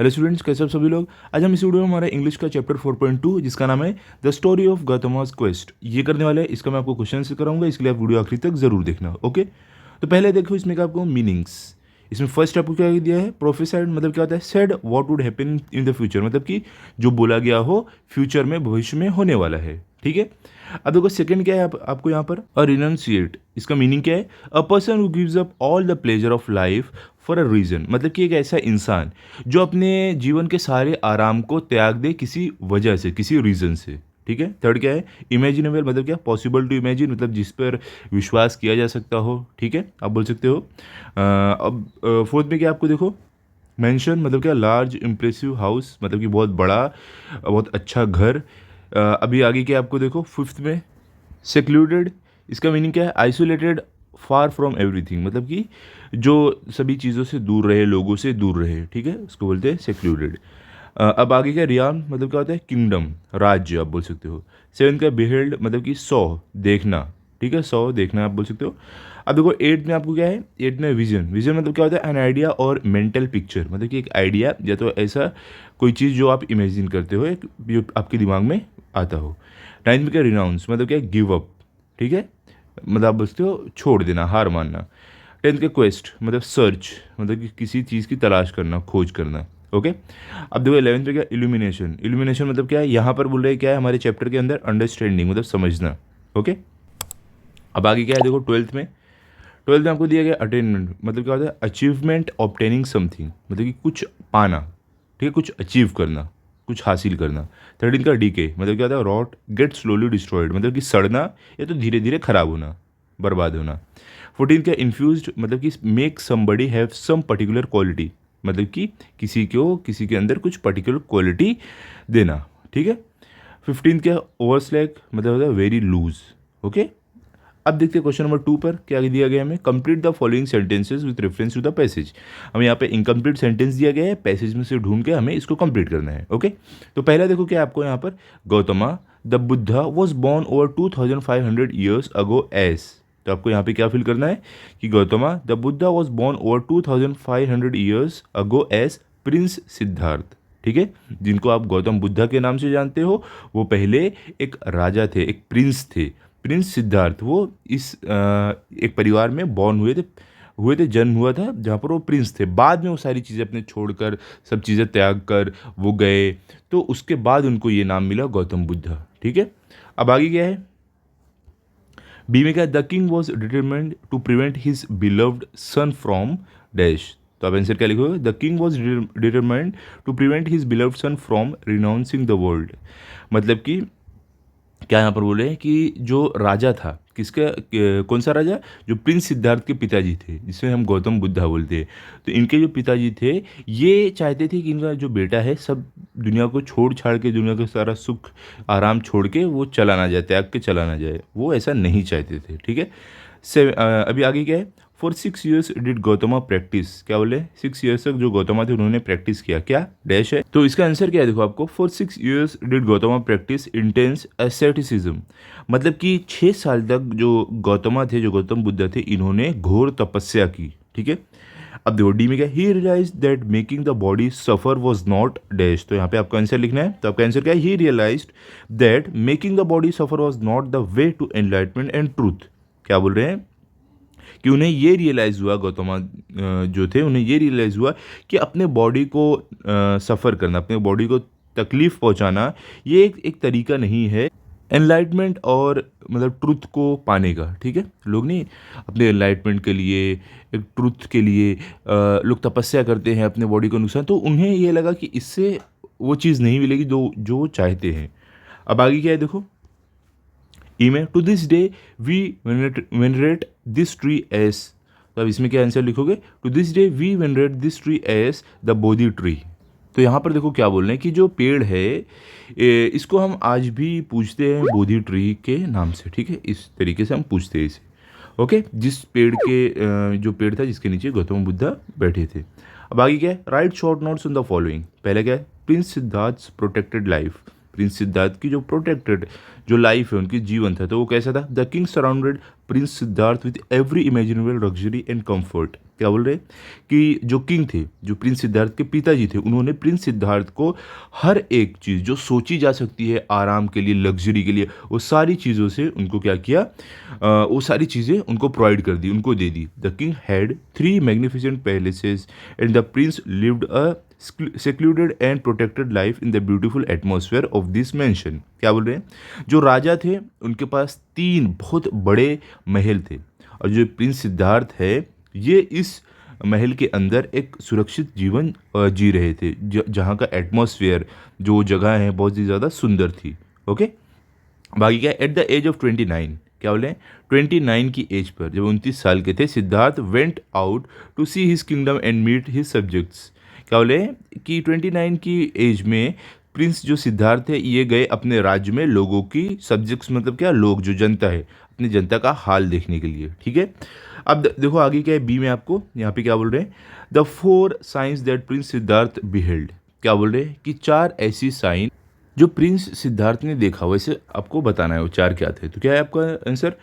Hello students, कैसे आप सभी लोग। आज हम इस वीडियो में हमारा इंग्लिश का चैप्टर 4.2 जिसका नाम है द स्टोरी ऑफ गौतमास क्वेस्ट ये करने वाले हैं। इसका मैं आपको क्वेश्चन से कराऊंगा, इसके लिए आप वीडियो आखिरी तक जरूर देखना। ओके, तो पहले देखो इसमें क्या आपको मीनिंग्स। इसमें फर्स्ट आपको क्या दिया है, प्रोफेसाइड मतलब क्या होता है, said what would happen in the future, मतलब कि जो बोला गया हो फ्यूचर में, भविष्य में होने वाला है। ठीक है। अब देखो सेकंड क्या है आपको यहाँ पर, अ रिनंसिएट। इसका मीनिंग क्या है, a person who gives up all the pleasure of life for a reason, मतलब कि एक ऐसा इंसान जो अपने जीवन के सारे आराम को त्याग दे किसी वजह से, किसी रीज़न से। ठीक है। थर्ड क्या है, इमेजिनेबल मतलब क्या, पॉसिबल टू इमेजिन, मतलब जिस पर विश्वास किया जा सकता हो। ठीक है, आप बोल सकते हो। अब फोर्थ में क्या आपको देखो, मेंशन मतलब क्या, लार्ज इम्प्रेसिव हाउस, मतलब कि बहुत बड़ा, बहुत अच्छा घर। अभी आगे क्या आपको देखो, फिफ्थ में सेक्लूडेड। इसका मीनिंग क्या है, आइसोलेटेड, फार फ्रॉम एवरीथिंग, मतलब कि जो सभी चीज़ों से दूर रहे, लोगों से दूर रहे। ठीक है, उसको बोलते हैं सेक्लूडेड। अब आगे क्या, रियान मतलब क्या होता है, किंगडम, राज्य आप बोल सकते हो। सेवन का बिहेल्ड मतलब कि सौ, देखना। ठीक है, सौ देखना आप बोल सकते हो। अब देखो एट में आपको क्या है, एट में विजन। विजन मतलब क्या होता है, एन आइडिया और मेंटल पिक्चर, मतलब कि एक आइडिया या तो ऐसा कोई चीज़ जो आप इमेजिन करते हो, एक जो आपके दिमाग में आता हो। नाइन्थ में क्या, रिनाउंस मतलब क्या, गिव अप। ठीक है, मतलब आप बोलते हो छोड़ देना, हार मानना। टेंथ के क्वेस्ट मतलब सर्च, मतलब कि किसी चीज़ की तलाश करना, खोज करना। ओके। अब देखो इलेवेंथ पे क्या, इल्यूमिनेशन। इल्यूमिनेशन मतलब क्या है, यहाँ पर बोल रहे हैं क्या है हमारे चैप्टर के अंदर, अंडरस्टैंडिंग मतलब समझना। ओके। अब आगे क्या है देखो, ट्वेल्थ में आपको दिया गया अटेनमेंट, मतलब क्या होता है, अचीवमेंट ऑब्टेनिंग समथिंग, मतलब कि कुछ पाना। ठीक है, कुछ अचीव करना, कुछ हासिल करना। थर्टीन का डीके मतलब क्या होता है, रॉट गेट स्लोली डिस्ट्रॉयड, मतलब कि सड़ना या तो धीरे धीरे खराब होना, बर्बाद होना। फोर्टीन का इन्फ्यूज्ड मतलब कि make somebody have some particular quality, मतलब कि किसी के अंदर कुछ पर्टिकुलर क्वालिटी देना। ठीक है। फिफ्टीन क्या, ओवरस्लैक मतलब होता है वेरी लूज। ओके। अब देखते हैं क्वेश्चन नंबर 2 पर क्या दिया गया हमें, complete the following sentences with reference to the passage. हमें यहाँ पे इनकम्प्लीट सेंटेंस दिया गया है, पैसेज में से ढूंढ के हमें इसको कंप्लीट करना है। ओके। तो पहला देखो क्या आपको यहाँ पर, Gautama the Buddha was born over 2500 years ago as. तो आपको यहाँ पे क्या फिल करना है कि Gautama the Buddha was born over 2500 years ago as prince Siddhartha. ठीक है, जिनको आप गौतम बुद्धा के नाम से जानते हो, वो पहले एक राजा थे, एक प्रिंस थे, प्रिंस सिद्धार्थ। वो इस एक परिवार में बॉर्न हुए थे, जन्म हुआ था जहाँ पर वो प्रिंस थे। बाद में वो सारी चीज़ें अपने छोड़कर, सब चीज़ें त्याग कर वो गए, तो उसके बाद उनको ये नाम मिला गौतम बुद्धा। ठीक है। अब आगे क्या है, बी में क्या, the king was determined to prevent his beloved son from dash. तो आप आंसर क्या लिखोगे, the king was determined to prevent his beloved son from renouncing the world, मतलब कि क्या यहाँ पर बोले कि जो राजा था, कौन सा राजा, जो प्रिंस सिद्धार्थ के पिताजी थे, जिसे हम गौतम बुद्धा बोलते हैं। तो इनके जो पिताजी थे, ये चाहते थे कि इनका जो बेटा है सब दुनिया को छोड़ छाड़ के, दुनिया का सारा सुख आराम छोड़ के वो चला ना जाए, त्याग के चला ना जाए, वो ऐसा नहीं चाहते थे। ठीक है। अभी आगे क्या है, for 6 years did Gautama practice, क्या बोले, 6 ईयर्स तक जो गौतमा थे उन्होंने प्रैक्टिस किया, क्या डैश है। तो इसका आंसर क्या है देखो आपको, for 6 years did Gautama practice intense asceticism, मतलब कि 6 साल तक जो गौतमा थे, जो गौतम बुद्ध थे, इन्होंने घोर तपस्या की। ठीक है। अब देखो डी में क्या, he realize that making the body suffer was not dash. तो यहाँ पे आपका आंसर लिखना है, तो आपका आंसर क्या है, he realize that making the body suffer was not the way to enlightenment and truth. क्या बोल रहे हैं कि उन्हें ये रियलाइज़ हुआ, गौतमा जो थे उन्हें ये रियलाइज़ हुआ कि अपने बॉडी को सफ़र करना, अपने बॉडी को तकलीफ़ पहुंचाना, ये एक तरीका नहीं है एनलाइटमेंट और मतलब ट्रुथ को पाने का। ठीक है, लोग नहीं अपने एनलाइटमेंट के लिए, एक ट्रुथ के लिए लोग तपस्या करते हैं अपने बॉडी को नुकसान, तो उन्हें ये लगा कि इससे वो चीज़ नहीं मिलेगी जो जो वो चाहते हैं। अब आगे क्या है देखो, ई में, to this day we venerate this tree as. तो अब इसमें क्या आंसर लिखोगे, to this day we venerate this tree as the Bodhi tree. तो यहाँ पर देखो क्या बोल रहे हैं कि जो पेड़ है, इसको हम आज भी पूछते हैं बोधि ट्री के नाम से। ठीक है, इस तरीके से हम पूछते हैं इसे। ओके, जिस पेड़ के जो पेड़ था जिसके नीचे गौतम बुद्धा बैठे थे। अब आगे क्या है, right short notes on the following. पहले क्या है, Prince Siddharth protected life, Prince Siddharth की जो प्रोटेक्टेड जो लाइफ है, उनकी जीवन था, तो वो कैसा था, the king surrounded Prince Siddharth with every imaginable luxury and comfort. क्या बोल रहे कि जो किंग थे, जो प्रिंस सिद्धार्थ के पिताजी थे, उन्होंने प्रिंस सिद्धार्थ को हर एक चीज़ जो सोची जा सकती है आराम के लिए, लग्जरी के लिए, वो सारी चीज़ों से उनको क्या किया, वो सारी चीज़ें उनको प्रोवाइड कर दी, उनको दे दी। The king had 3 magnificent palaces and the prince lived a secluded and protected life in the beautiful atmosphere of this mansion। क्या बोल रहे हैं, जो राजा थे उनके पास 3 बहुत बड़े महल थे, और जो प्रिंस सिद्धार्थ है ये इस महल के अंदर एक सुरक्षित जीवन जी रहे थे, जहाँ का एटमॉस्फेयर, जो जगह है, बहुत ही ज़्यादा सुंदर थी। ओके, बाकी क्या, एट द एज ऑफ 29, क्या बोले 29 की एज पर, जब 29 साल के थे, Siddhartha went out to see his kingdom and meet his subjects. क्या बोले कि 29 की एज में प्रिंस जो सिद्धार्थ है ये गए अपने राज्य में लोगों की, सब्जेक्ट्स मतलब क्या, लोग, जो जनता है, अपनी जनता का हाल देखने के लिए। ठीक है, अब देखो आगे क्या है, बी में आपको यहाँ पे क्या बोल रहे हैं, the 4 sights that prince Siddhartha beheld. क्या बोल रहे हैं कि 4 ऐसी साइन जो प्रिंस सिद्धार्थ ने देखा, वैसे आपको बताना है वो 4 क्या थे। तो क्या है आपका answer,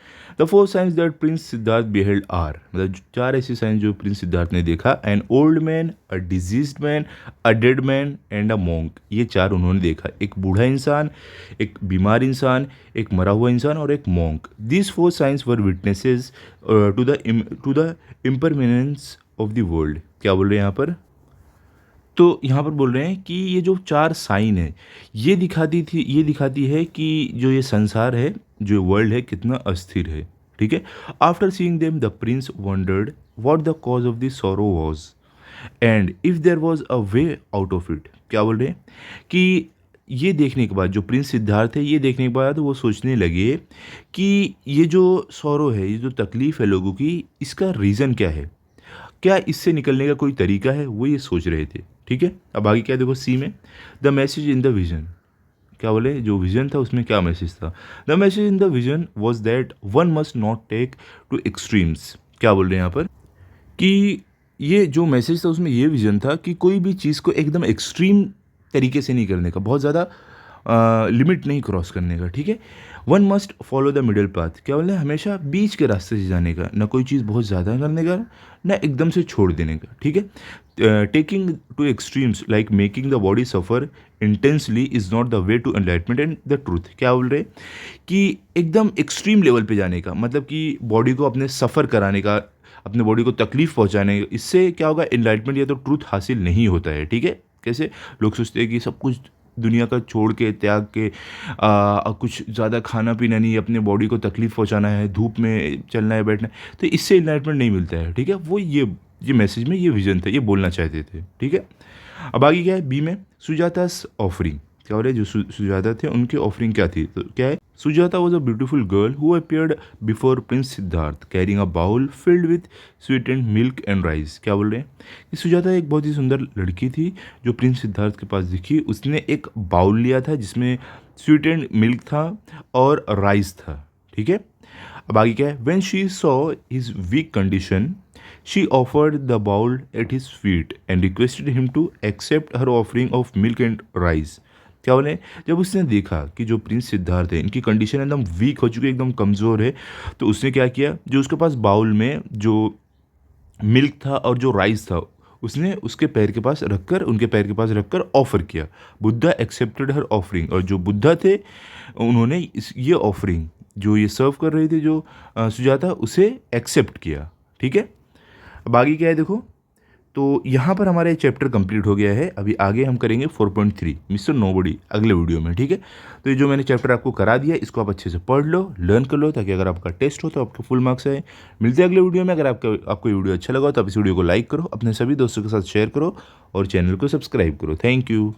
the 4 sights that prince Siddhartha beheld are, मतलब 4 ऐसी साइंस जो प्रिंस सिद्धार्थ ने देखा, an old man, a diseased man, a dead man and a monk. ये 4 उन्होंने देखा, एक बूढ़ा इंसान, एक बीमार इंसान, एक मरा हुआ इंसान और एक monk. These 4 signs were witnesses to the impermanence of the world. क्या बोल रहे हैं यहाँ पर, तो यहाँ पर बोल रहे हैं कि ये जो 4 साइन है ये दिखाती है कि जो ये संसार है, जो वर्ल्ड है, कितना अस्थिर है। ठीक है, after seeing them the prince wondered what the cause of the sorrow was and if there was a way out of it. क्या बोल रहे हैं कि ये देखने के बाद, जो प्रिंस सिद्धार्थ है ये देखने के बाद वो सोचने लगे कि ये जो सॉरो है, ये जो तकलीफ़ है लोगों की, इसका रीज़न क्या है, क्या इससे निकलने का कोई तरीका है, वो ये सोच रहे थे। ठीक है, अब आगे क्या देखो, सी में, the message in the vision. क्या बोले, जो विजन था उसमें क्या मैसेज था, the message in the vision was that one must not take to extremes. क्या बोल रहे हैं यहाँ पर कि ये जो मैसेज था उसमें ये विजन था कि कोई भी चीज़ को एकदम एक्सट्रीम तरीके से नहीं करने का, बहुत ज़्यादा लिमिट नहीं क्रॉस करने का। ठीक है, one must follow the middle path. क्या बोले, हमेशा बीच के रास्ते से जाने का, ना कोई चीज़ बहुत ज़्यादा करने का, ना एकदम से छोड़ देने का। ठीक है, taking to extremes like making the body suffer intensely is not the way to enlightenment and the truth. क्या बोल रहे कि एकदम एक्सट्रीम लेवल पे जाने का, मतलब कि बॉडी को अपने सफ़र कराने का, अपने बॉडी को तकलीफ़ पहुंचाने का, इससे क्या होगा, एनलाइटमेंट या तो ट्रूथ हासिल नहीं होता है। ठीक है, कैसे लोग सोचते हैं कि सब कुछ दुनिया का छोड़ के, त्याग के, कुछ ज़्यादा खाना पीना नहीं, अपने बॉडी को तकलीफ़ पहुंचाना है, धूप में चलना है, बैठना है, तो इससे एनलाइटमेंट नहीं मिलता है। ठीक है, वो ये मैसेज में ये विजन था, ये बोलना चाहते थे। ठीक है, अब आगे क्या है, बी में, सुजातास ऑफरिंग। क्या हो रहा है, जो सुजाता थे उनकी ऑफरिंग क्या थी, तो क्या है, Sujata was a beautiful girl who appeared before prince Siddhartha carrying a bowl filled with sweet and milk and rice. क्या बोल रहे हैं कि सुजाता एक बहुत ही सुंदर लड़की थी जो प्रिंस सिद्धार्थ के पास दिखी, उसने एक बाउल लिया था जिसमें स्वीट एंड मिल्क था और राइस था। ठीक है, अब आगे क्या है, when she saw his weak condition she offered the bowl at his feet and requested him to accept her offering of milk and rice. क्या बोले, जब उसने देखा कि जो प्रिंस सिद्धार्थ है इनकी कंडीशन एकदम वीक हो चुकी है, एकदम कमज़ोर है, तो उसने क्या किया, जो उसके पास बाउल में जो मिल्क था और जो राइस था उसने उसके पैर के पास रखकर, उनके पैर के पास रखकर ऑफ़र किया। बुद्धा एक्सेप्टेड हर ऑफरिंग, और जो बुद्धा थे उन्होंने ये ऑफरिंग जो ये सर्व कर रहे थे, जो सुजाता, उसे एक्सेप्ट किया। ठीक है, अब आगे क्या है देखो, तो यहाँ पर हमारा ये चैप्टर कंप्लीट हो गया है। अभी आगे हम करेंगे 4.3 मिस्टर नोबडी अगले वीडियो में। ठीक है, तो ये जो मैंने चैप्टर आपको करा दिया इसको आप अच्छे से पढ़ लो, लर्न कर लो, ताकि अगर आपका टेस्ट हो तो आपके फुल मार्क्स आए। मिलते हैं अगले वीडियो में। अगर आपको ये वीडियो अच्छा लगा तो आप इस वीडियो को लाइक करो, अपने सभी दोस्तों के साथ शेयर करो और चैनल को सब्सक्राइब करो। Thank you.